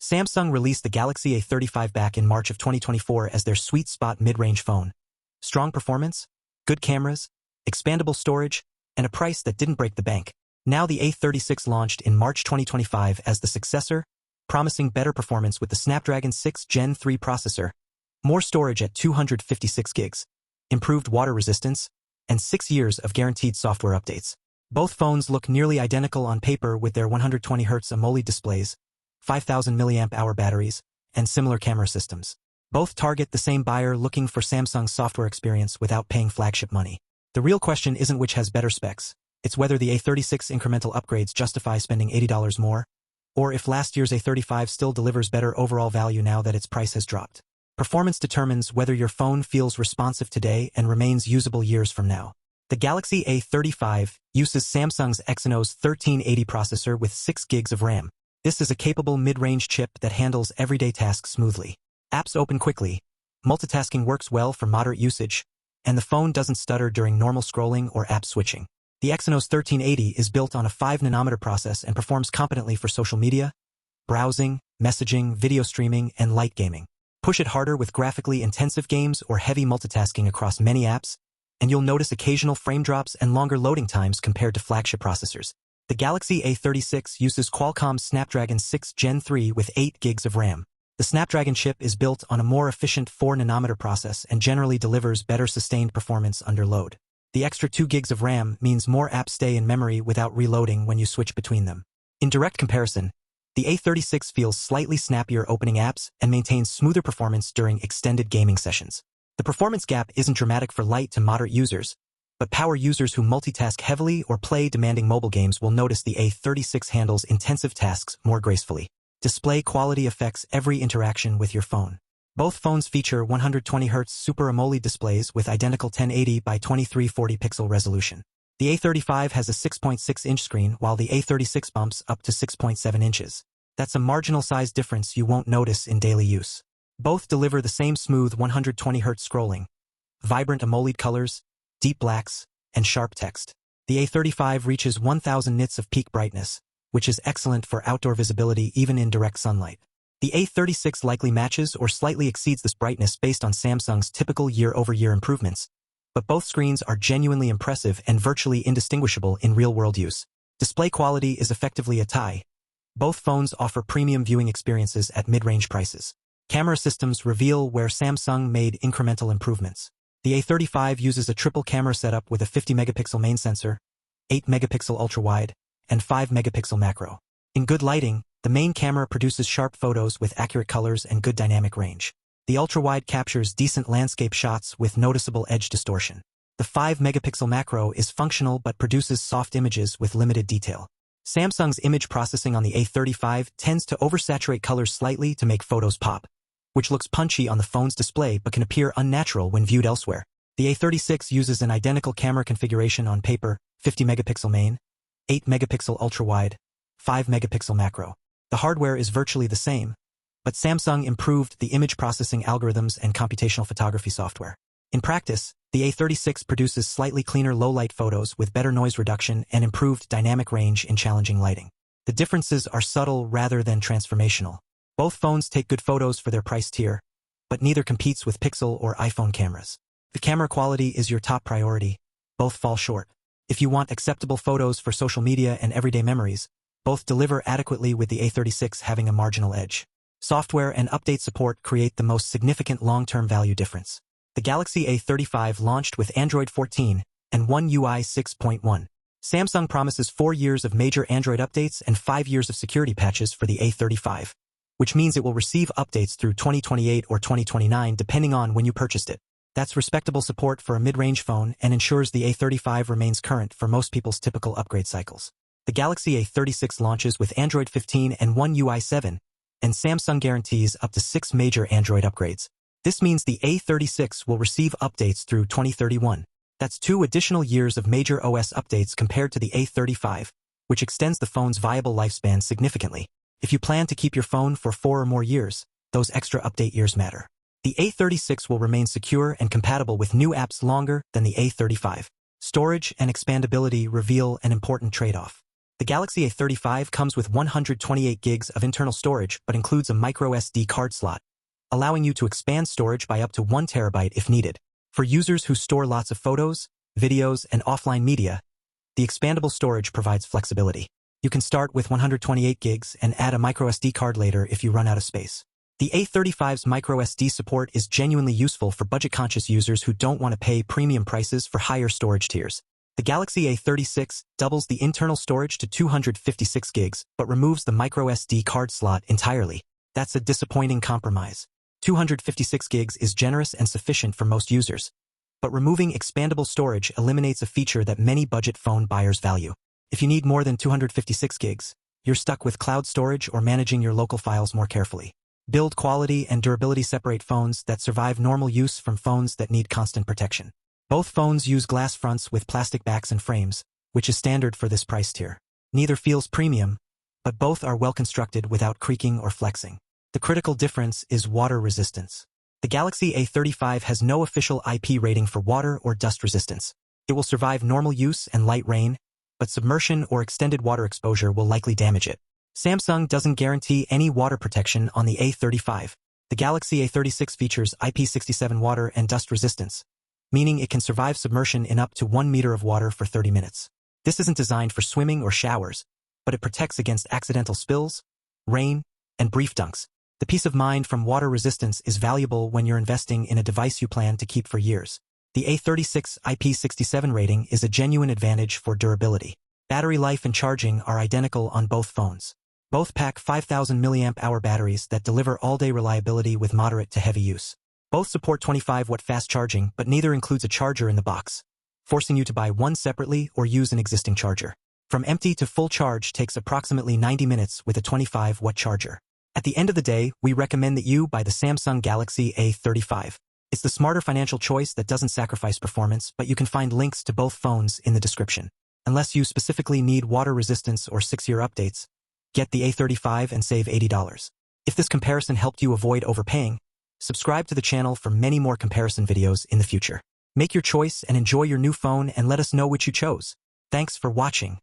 Samsung released the Galaxy A35 back in March of 2024 as their sweet spot mid-range phone. Strong performance, good cameras, expandable storage, and a price that didn't break the bank. Now the A36 launched in March 2025 as the successor, promising better performance with the Snapdragon 6 Gen 3 processor, more storage at 256 gigs, improved water resistance, and 6 years of guaranteed software updates. Both phones look nearly identical on paper with their 120Hz AMOLED displays, 5,000 mAh batteries, and similar camera systems. Both target the same buyer looking for Samsung's software experience without paying flagship money. The real question isn't which has better specs, it's whether the A36 incremental upgrades justify spending $80 more, or if last year's A35 still delivers better overall value now that its price has dropped. Performance determines whether your phone feels responsive today and remains usable years from now. The Galaxy A35 uses Samsung's Exynos 1380 processor with 6 gigs of RAM. This is a capable mid-range chip that handles everyday tasks smoothly. Apps open quickly, multitasking works well for moderate usage, and the phone doesn't stutter during normal scrolling or app switching. The Exynos 1380 is built on a 5nm process and performs competently for social media, browsing, messaging, video streaming, and light gaming. Push it harder with graphically intensive games or heavy multitasking across many apps, and you'll notice occasional frame drops and longer loading times compared to flagship processors. The Galaxy A36 uses Qualcomm's Snapdragon 6 Gen 3 with 8 gigs of RAM. The Snapdragon chip is built on a more efficient 4nm process and generally delivers better sustained performance under load. The extra 2 gigs of RAM means more apps stay in memory without reloading when you switch between them. In direct comparison, the A36 feels slightly snappier opening apps and maintains smoother performance during extended gaming sessions. The performance gap isn't dramatic for light to moderate users, but power users who multitask heavily or play demanding mobile games will notice the A36 handles intensive tasks more gracefully. Display quality affects every interaction with your phone. Both phones feature 120Hz Super AMOLED displays with identical 1080 by 2340 pixel resolution. The A35 has a 6.6-inch screen while the A36 bumps up to 6.7 inches. That's a marginal size difference you won't notice in daily use. Both deliver the same smooth 120Hz scrolling, vibrant AMOLED colors, deep blacks, and sharp text. The A35 reaches 1000 nits of peak brightness, which is excellent for outdoor visibility even in direct sunlight. The A36 likely matches or slightly exceeds this brightness based on Samsung's typical year-over-year improvements, but both screens are genuinely impressive and virtually indistinguishable in real-world use. Display quality is effectively a tie. Both phones offer premium viewing experiences at mid-range prices. Camera systems reveal where Samsung made incremental improvements. The A35 uses a triple camera setup with a 50-megapixel main sensor, 8-megapixel ultrawide, and 5-megapixel macro. In good lighting, the main camera produces sharp photos with accurate colors and good dynamic range. The ultrawide captures decent landscape shots with noticeable edge distortion. The 5-megapixel macro is functional but produces soft images with limited detail. Samsung's image processing on the A35 tends to oversaturate colors slightly to make photos pop, which looks punchy on the phone's display but can appear unnatural when viewed elsewhere. The A36 uses an identical camera configuration on paper, 50-megapixel main, 8-megapixel ultrawide, 5-megapixel macro. The hardware is virtually the same, but Samsung improved the image processing algorithms and computational photography software. In practice, the A36 produces slightly cleaner low-light photos with better noise reduction and improved dynamic range in challenging lighting. The differences are subtle rather than transformational. Both phones take good photos for their price tier, but neither competes with Pixel or iPhone cameras. The camera quality is your top priority. Both fall short. If you want acceptable photos for social media and everyday memories, both deliver adequately with the A36 having a marginal edge. Software and update support create the most significant long-term value difference. The Galaxy A35 launched with Android 14 and One UI 6.1. Samsung promises 4 years of major Android updates and 5 years of security patches for the A35, which means it will receive updates through 2028 or 2029 depending on when you purchased it. That's respectable support for a mid-range phone and ensures the A35 remains current for most people's typical upgrade cycles. The Galaxy A36 launches with Android 15 and One UI 7, and Samsung guarantees up to 6 major Android upgrades. This means the A36 will receive updates through 2031. That's 2 additional years of major OS updates compared to the A35, which extends the phone's viable lifespan significantly. If you plan to keep your phone for 4 or more years, those extra update years matter. The A36 will remain secure and compatible with new apps longer than the A35. Storage and expandability reveal an important trade-off. The Galaxy A35 comes with 128 gigs of internal storage but includes a micro SD card slot, allowing you to expand storage by up to 1 terabyte if needed. For users who store lots of photos, videos, and offline media, the expandable storage provides flexibility. You can start with 128 gigs and add a micro SD card later if you run out of space. The A35's micro SD support is genuinely useful for budget-conscious users who don't want to pay premium prices for higher storage tiers. The Galaxy A36 doubles the internal storage to 256 gigs but removes the micro SD card slot entirely. That's a disappointing compromise. 256 gigs is generous and sufficient for most users, but removing expandable storage eliminates a feature that many budget phone buyers value. If you need more than 256 gigs, you're stuck with cloud storage or managing your local files more carefully. Build quality and durability separate phones that survive normal use from phones that need constant protection. Both phones use glass fronts with plastic backs and frames, which is standard for this price tier. Neither feels premium, but both are well constructed without creaking or flexing. The critical difference is water resistance. The Galaxy A35 has no official IP rating for water or dust resistance. It will survive normal use and light rain, but submersion or extended water exposure will likely damage it. Samsung doesn't guarantee any water protection on the A35. The Galaxy A36 features IP67 water and dust resistance, meaning it can survive submersion in up to 1 meter of water for 30 minutes. This isn't designed for swimming or showers, but it protects against accidental spills, rain, and brief dunks. The peace of mind from water resistance is valuable when you're investing in a device you plan to keep for years. The A36 IP67 rating is a genuine advantage for durability. Battery life and charging are identical on both phones. Both pack 5,000 mAh batteries that deliver all-day reliability with moderate to heavy use. Both support 25-watt fast charging, but neither includes a charger in the box, forcing you to buy one separately or use an existing charger. From empty to full charge takes approximately 90 minutes with a 25-watt charger. At the end of the day, we recommend that you buy the Samsung Galaxy A35. It's the smarter financial choice that doesn't sacrifice performance, but you can find links to both phones in the description. Unless you specifically need water resistance or 6-year updates, get the A35 and save $80. If this comparison helped you avoid overpaying, subscribe to the channel for many more comparison videos in the future. Make your choice and enjoy your new phone and let us know which you chose. Thanks for watching.